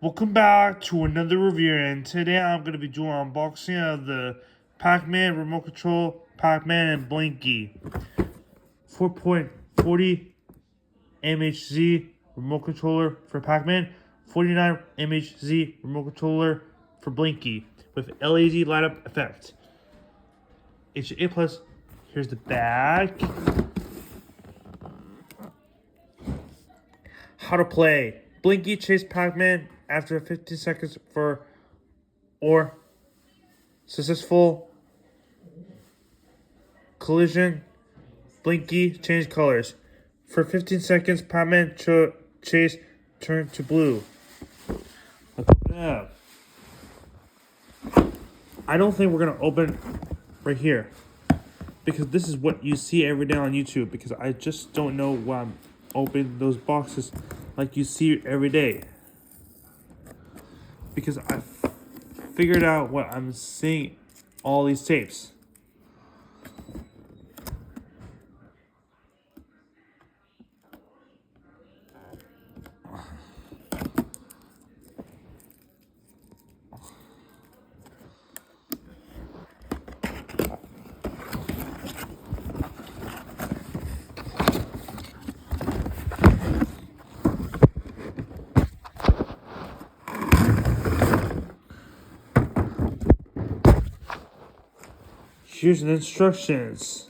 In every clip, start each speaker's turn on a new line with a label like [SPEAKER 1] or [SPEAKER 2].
[SPEAKER 1] Welcome back to another review, and today I'm going to be doing an unboxing of the Pac-Man remote control, Pac-Man and Blinky. 4.40 mHz remote controller for Pac-Man, 49 mHz remote controller for Blinky with LED light up effect. HA plus. Here's the back. How to play. Blinky chase Pac-Man after 15 seconds or successful collision. Blinky change colors. For 15 seconds, Pac-Man chase turn to blue. Let's open it up. I don't think we're gonna open right here because this is what you see every day on YouTube, because I just don't know why I'm opening those boxes like you see every day, because I figured out what I'm seeing all these tapes. Here's the instructions.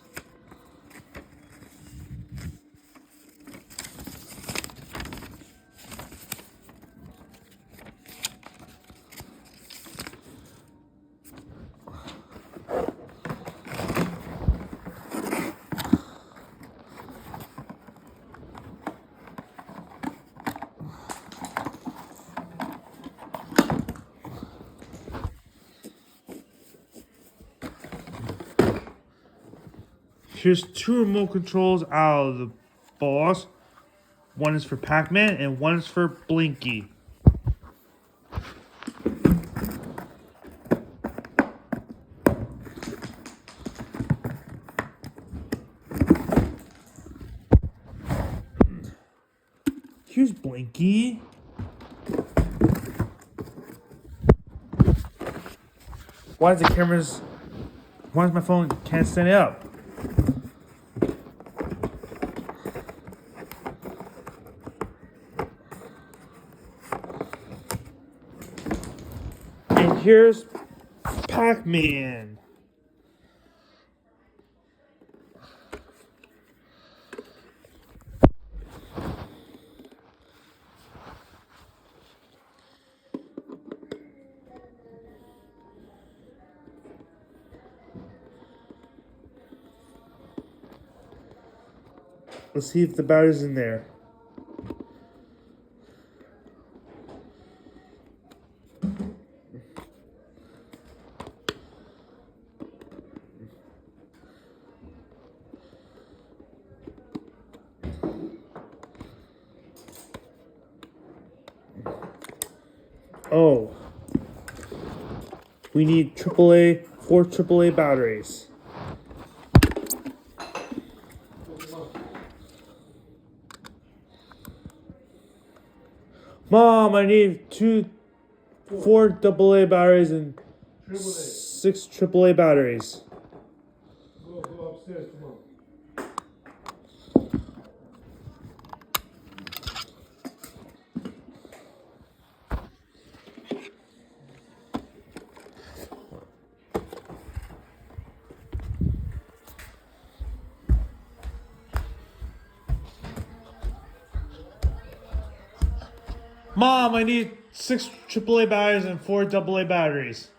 [SPEAKER 1] Here's two remote controls out of the box. One is for Pac-Man and one is for Blinky. Here's Blinky. Why is my phone can't stand up? And here's Pac-Man. Let's see if the battery's in there. Oh, we need four AAA batteries. Mom, I need four AA batteries and six AAA batteries.
[SPEAKER 2] Go upstairs, come on.
[SPEAKER 1] Mom, I need six AAA batteries and four AA batteries.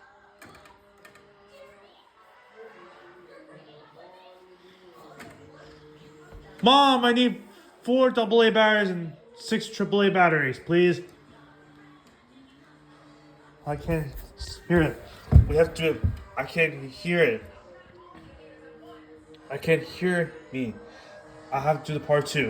[SPEAKER 1] Mom, I need four AA batteries and six AAA batteries, please. I can't hear it. We have to do it. I can't hear it. I can't hear me. I have to do the part 2.